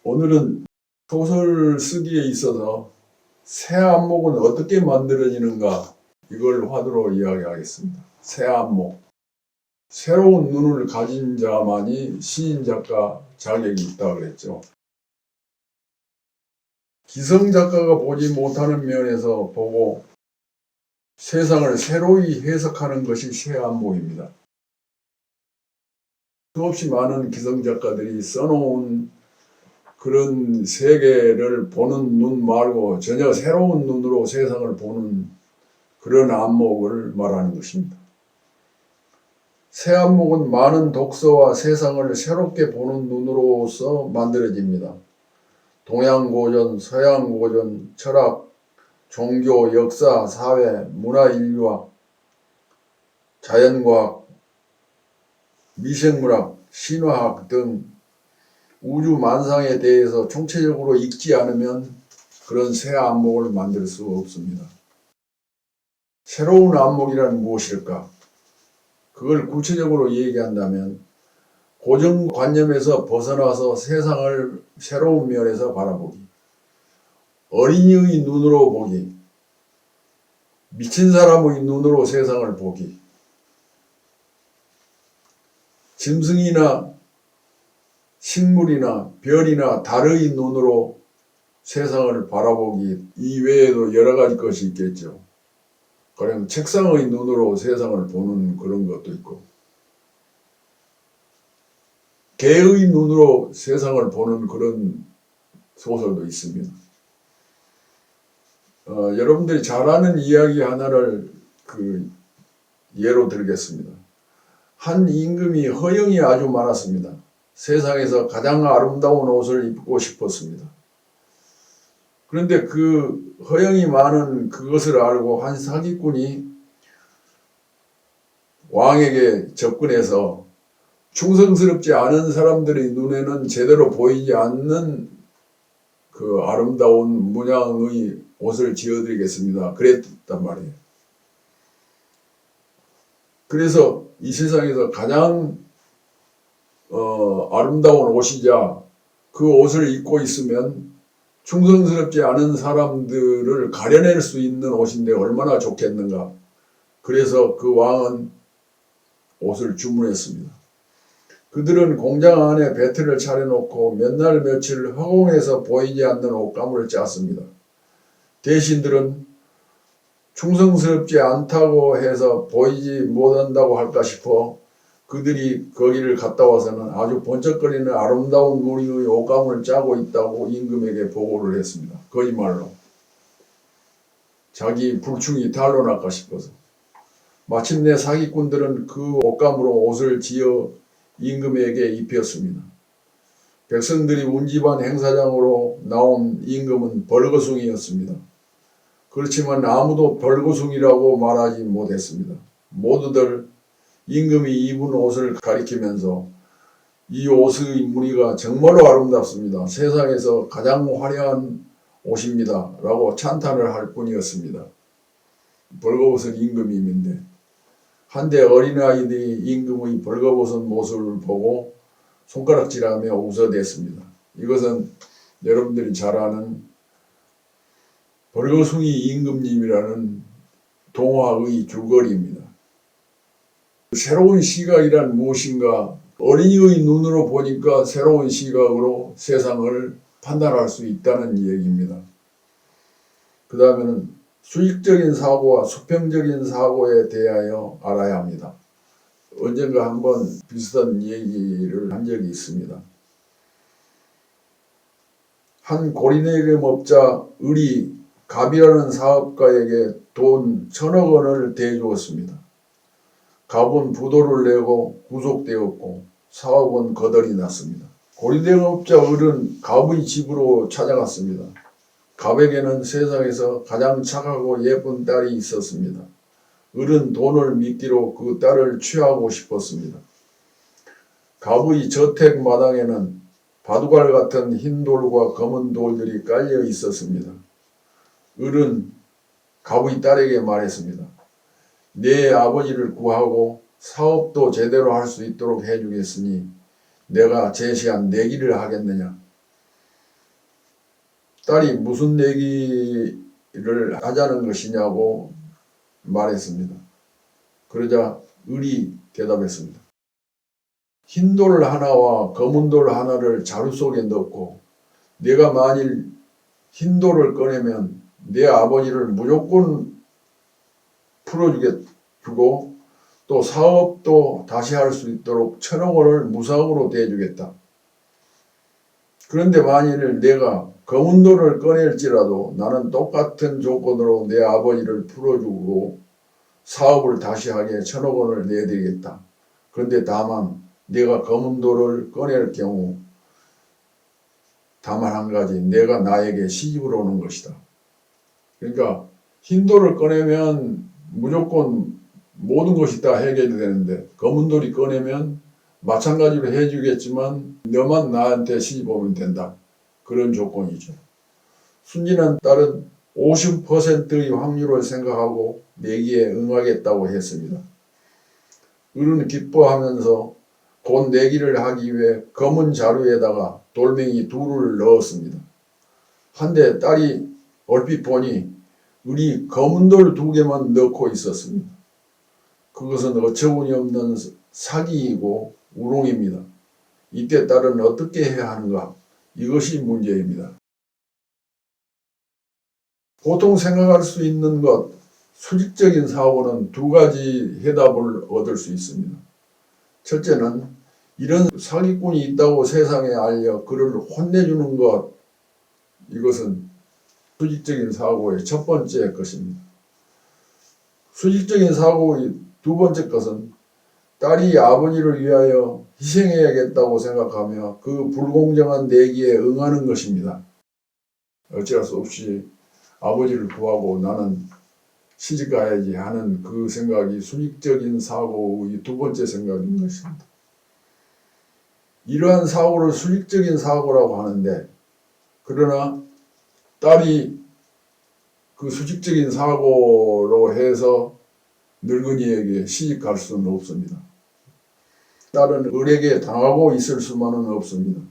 오늘은 소설 쓰기에 있어서 새 안목은 어떻게 만들어지는가, 이걸 화두로 이야기하겠습니다. 새 안목. 새로운 눈을 가진 자만이 시인 작가 자격이 있다고 그랬죠. 기성 작가가 보지 못하는 면에서 보고 세상을 새로이 해석하는 것이 새 안목입니다. 수없이 많은 기성 작가들이 써놓은 그런 세계를 보는 눈 말고 전혀 새로운 눈으로 세상을 보는 그런 안목을 말하는 것입니다. 새 안목은 많은 독서와 세상을 새롭게 보는 눈으로서 만들어집니다. 동양 고전, 서양 고전, 철학, 종교, 역사, 사회, 문화, 인류학, 자연과학, 미생물학, 신화학 등 우주 만상에 대해서 총체적으로 읽지 않으면 그런 새 안목을 만들 수 없습니다. 새로운 안목이란 무엇일까? 그걸 구체적으로 얘기한다면 고정관념에서 벗어나서 세상을 새로운 면에서 바라보기, 어린이의 눈으로 보기, 미친 사람의 눈으로 세상을 보기, 짐승이나 식물이나 별이나 달의 눈으로 세상을 바라보기 이외에도 여러 가지 것이 있겠죠. 그럼 책상의 눈으로 세상을 보는 그런 것도 있고, 개의 눈으로 세상을 보는 그런 소설도 있습니다. 여러분들이 잘 아는 이야기 하나를 예로 들겠습니다. 한 임금이 허영이 아주 많았습니다. 세상에서 가장 아름다운 옷을 입고 싶었습니다. 그런데 그 허영이 많은 그것을 알고 한 사기꾼이 왕에게 접근해서 충성스럽지 않은 사람들의 눈에는 제대로 보이지 않는 그 아름다운 문양의 옷을 지어드리겠습니다. 그랬단 말이에요. 그래서 이 세상에서 가장 아름다운 옷이자 그 옷을 입고 있으면 충성스럽지 않은 사람들을 가려낼 수 있는 옷인데 얼마나 좋겠는가. 그래서 그 왕은 옷을 주문했습니다. 그들은 공장 안에 배틀을 차려놓고 몇 날 며칠 허공에서 보이지 않는 옷가물을 짰습니다. 대신들은 충성스럽지 않다고 해서 보이지 못한다고 할까 싶어 그들이 거기를 갔다 와서는 아주 번쩍거리는 아름다운 무늬의 옷가문을 짜고 있다고 임금에게 보고를 했습니다. 거짓말로. 자기 불충이 탄로날까 싶어서. 마침내 사기꾼들은 그 옷감으로 옷을 지어 임금에게 입혔습니다. 백성들이 운집한 행사장으로 나온 임금은 벌거숭이였습니다. 그렇지만 아무도 벌거숭이라고 말하지 못했습니다. 모두들 임금이 입은 옷을 가리키면서 이 옷의 무늬가 정말로 아름답습니다. 세상에서 가장 화려한 옷입니다. 라고 찬탄을 할 뿐이었습니다. 벌거벗은 임금님인데 한때 어린아이들이 임금의 벌거벗은 모습을 보고 손가락질하며 웃어댔습니다. 이것은 여러분들이 잘 아는 벌거숭이 임금님이라는 동화의 줄거리입니다. 새로운 시각이란 무엇인가? 어린이의 눈으로 보니까 새로운 시각으로 세상을 판단할 수 있다는 얘기입니다. 그 다음에는 수직적인 사고와 수평적인 사고에 대하여 알아야 합니다. 언젠가 한번 비슷한 얘기를 한 적이 있습니다. 한 고리내금업자 을이 갑이라는 사업가에게 돈 1,000억 원을 대주었습니다. 갑은 부도를 내고 구속되었고 사업은 거덜이 났습니다. 고리대금업자 을은 갑의 집으로 찾아갔습니다. 갑에게는 세상에서 가장 착하고 예쁜 딸이 있었습니다. 을은 돈을 미끼로 그 딸을 취하고 싶었습니다. 갑의 저택 마당에는 바둑알 같은 흰 돌과 검은 돌들이 깔려 있었습니다. 을은 갑의 딸에게 말했습니다. 내 아버지를 구하고 사업도 제대로 할 수 있도록 해주겠으니 내가 제시한 내기를 하겠느냐. 딸이 무슨 내기를 하자는 것이냐고 말했습니다. 그러자 을이 대답했습니다. 흰 돌 하나와 검은 돌 하나를 자루 속에 넣고 내가 만일 흰 돌을 꺼내면 내 아버지를 무조건 풀어주고 또 사업도 다시 할 수 있도록 1,000억 원을 무상으로 대주겠다. 그런데 만일 내가 검은 돌을 꺼낼지라도 나는 똑같은 조건으로 내 아버지를 풀어주고 사업을 다시 하게 1,000억 원을 내드리겠다. 그런데 다만 내가 검은 돌을 꺼낼 경우 다만 한 가지, 내가 나에게 시집을 오는 것이다. 그러니까 흰 돌을 꺼내면 무조건 모든 것이 다 해결이 되는데 검은 돌이 꺼내면 마찬가지로 해주겠지만 너만 나한테 시집 오면 된다. 그런 조건이죠. 순진한 딸은 50%의 확률을 생각하고 내기에 응하겠다고 했습니다. 을은 기뻐하면서 곧 내기를 하기 위해 검은 자루에다가 돌멩이 2를 넣었습니다. 한데 딸이 얼핏 보니 을이 검은 돌 2개만 넣고 있었습니다. 그것은 어처구니 없는 사기이고 우롱입니다. 이때 딸은 어떻게 해야 하는가? 이것이 문제입니다. 보통 생각할 수 있는 것, 수직적인 사고는 2가지 해답을 얻을 수 있습니다. 첫째는 이런 사기꾼이 있다고 세상에 알려 그를 혼내주는 것, 이것은 수직적인 사고의 첫 번째 것입니다. 수직적인 사고의 2번째 것은 딸이 아버지를 위하여 희생해야겠다고 생각하며 그 불공정한 내기에 응하는 것입니다. 어찌할 수 없이 아버지를 구하고 나는 시집 가야지 하는 그 생각이 수직적인 사고의 2번째 생각인 것입니다. 이러한 사고를 수직적인 사고라고 하는데, 그러나 딸이 그 수직적인 사고로 해서 늙은이에게 시집 갈 수는 없습니다. 딸은 을에게 당하고 있을 수만은 없습니다.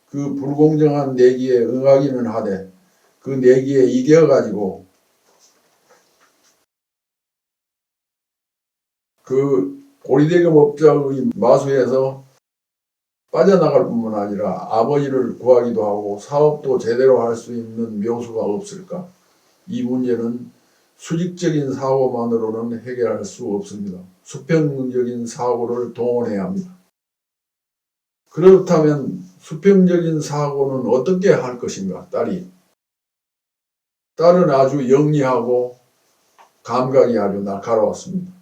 그 불공정한 내기에 응하기는 하되 그 내기에 이겨가지고 그 고리대금 업자의 마수에서 빠져나갈 뿐만 아니라 아버지를 구하기도 하고 사업도 제대로 할 수 있는 묘수가 없을까? 이 문제는 수직적인 사고만으로는 해결할 수 없습니다. 수평적인 사고를 동원해야 합니다. 그렇다면 수평적인 사고는 어떻게 할 것인가? 딸은 아주 영리하고 감각이 아주 날카로웠습니다.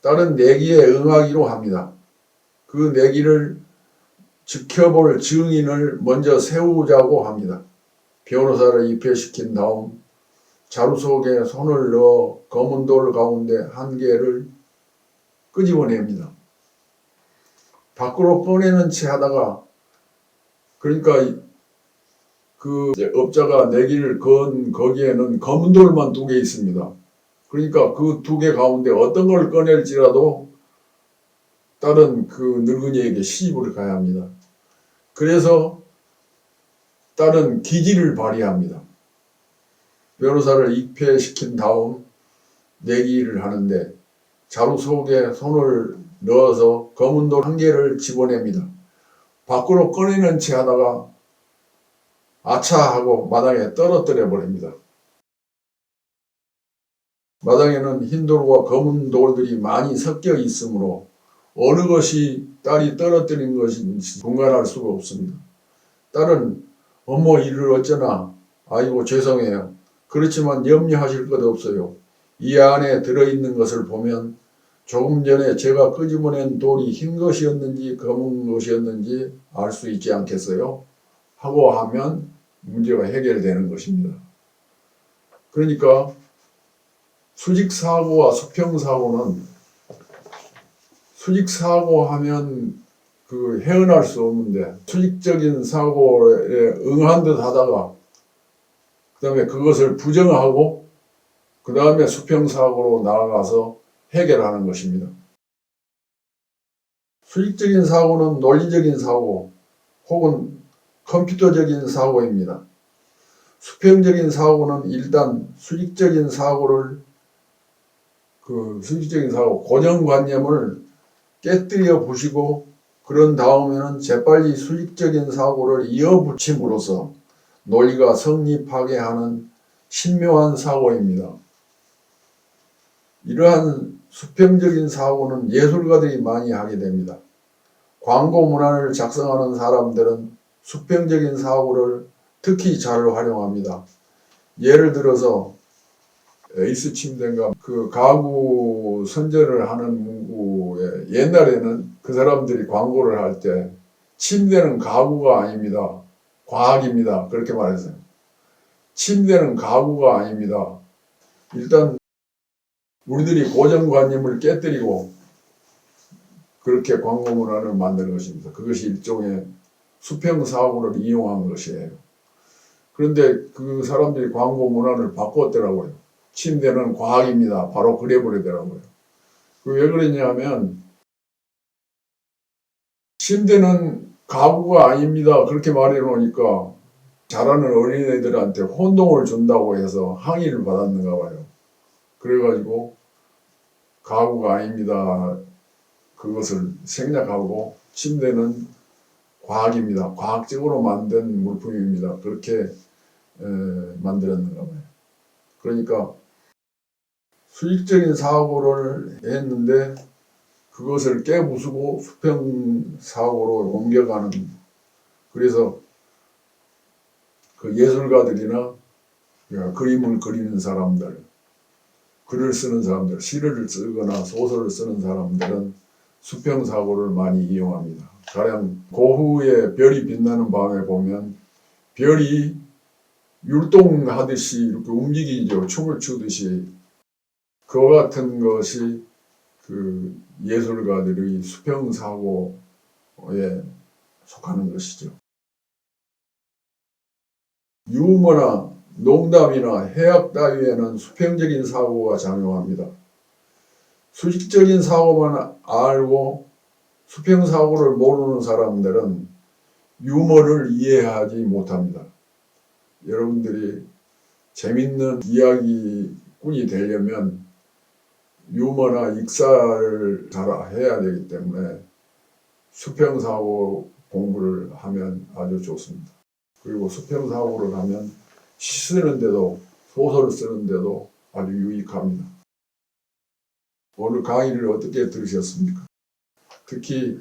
딸은 내기에 응하기로 합니다. 그 내기를 지켜볼 증인을 먼저 세우자고 합니다. 변호사를 입회시킨 다음 자루 속에 손을 넣어 검은 돌 가운데 한 개를 끄집어냅니다. 밖으로 꺼내는 채 하다가, 그러니까 그 업자가 내기를 건 거기에는 검은 돌만 2개 있습니다. 그러니까 그 2개 가운데 어떤 걸 꺼낼지라도 딸은 그 늙은이에게 시집을 가야 합니다. 그래서 딸은 기지를 발휘합니다. 변호사를 입회시킨 다음 내기를 하는데 자루 속에 손을 넣어서 검은 돌 한 개를 집어냅니다. 밖으로 꺼내는 채 하다가 아차 하고 마당에 떨어뜨려 버립니다. 마당에는 흰 돌과 검은 돌들이 많이 섞여 있으므로 어느 것이 딸이 떨어뜨린 것인지 분간할 수가 없습니다. 딸은 어머 이를 어쩌나, 아이고 죄송해요. 그렇지만 염려하실 것 없어요. 이 안에 들어있는 것을 보면 조금 전에 제가 끄집어낸 돌이 흰 것이었는지 검은 것이었는지 알 수 있지 않겠어요? 하고 하면 문제가 해결되는 것입니다. 그러니까 수직사고와 수평사고는, 수직사고 하면 그 헤어날 수 없는데 수직적인 사고에 응한 듯 하다가 그 다음에 그것을 부정하고 그 다음에 수평사고로 나아가서 해결하는 것입니다. 수직적인 사고는 논리적인 사고 혹은 컴퓨터적인 사고입니다. 수평적인 사고는 일단 수직적인 사고, 고정관념을 깨뜨려 부시고, 그런 다음에는 재빨리 수직적인 사고를 이어붙임으로써 논리가 성립하게 하는 신묘한 사고입니다. 이러한 수평적인 사고는 예술가들이 많이 하게 됩니다. 광고 문안을 작성하는 사람들은 수평적인 사고를 특히 잘 활용합니다. 예를 들어서 에이스 침대인가 그 가구 선전을 하는 문구에 옛날에는 그 사람들이 광고를 할 때 침대는 가구가 아닙니다. 과학입니다. 그렇게 말했어요. 침대는 가구가 아닙니다. 일단 우리들이 고정관념을 깨뜨리고 그렇게 광고 문안을 만드는 것입니다. 그것이 일종의 수평사고를 이용한 것이에요. 그런데 그 사람들이 광고 문안을 바꿨더라고요. 침대는 과학입니다. 바로 그래버리더라고요. 왜 그랬냐면 침대는 가구가 아닙니다. 그렇게 말해 놓으니까 자라는 어린애들한테 혼동을 준다고 해서 항의를 받았는가 봐요. 그래가지고 가구가 아닙니다. 그것을 생략하고 침대는 과학입니다. 과학적으로 만든 물품입니다. 그렇게 만들었는가 봐요. 그러니까 수직적인 사고를 했는데 그것을 깨부수고 수평사고로 옮겨가는, 그래서 그 예술가들이나 그림을 그리는 사람들, 글을 쓰는 사람들, 시를 쓰거나 소설을 쓰는 사람들은 수평사고를 많이 이용합니다. 가령 고흐의 별이 빛나는 밤에 보면 별이 율동하듯이 이렇게 움직이죠. 춤을 추듯이. 그와 같은 것이 그 예술가들의 수평사고에 속하는 것이죠. 유머나 농담이나 해악 따위에는 수평적인 사고가 작용합니다. 수직적인 사고만 알고 수평사고를 모르는 사람들은 유머를 이해하지 못합니다. 여러분들이 재밌는 이야기꾼이 되려면 유머나 익사를 잘 해야 되기 때문에 수평사고 공부를 하면 아주 좋습니다. 그리고 수평사고를 하면 시 쓰는데도 소설을 쓰는데도 아주 유익합니다. 오늘 강의를 어떻게 들으셨습니까? 특히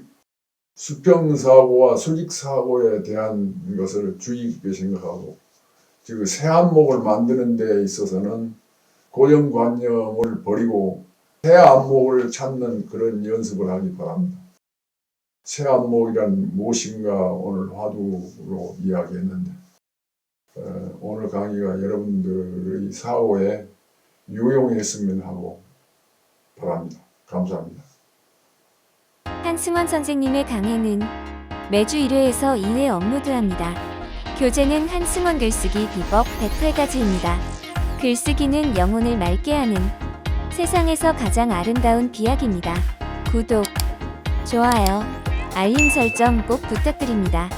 수평사고와 수직사고에 대한 것을 주의 깊게 생각하고, 즉 새 안목을 만드는 데 있어서는 고정관념을 버리고 새 안목을 찾는 그런 연습을 하기 바랍니다. 새 안목이란 무엇인가 오늘 화두로 이야기했는데, 오늘 강의가 여러분들의 사고에 유용했으면 하고 바랍니다. 감사합니다. 한승원 선생님의 강의는 매주 1회에서 2회 업로드합니다. 교재는 한승원 글쓰기 비법 108가지입니다. 글쓰기는 영혼을 맑게 하는 세상에서 가장 아름다운 비약입니다. 구독, 좋아요, 알림 설정 꼭 부탁드립니다.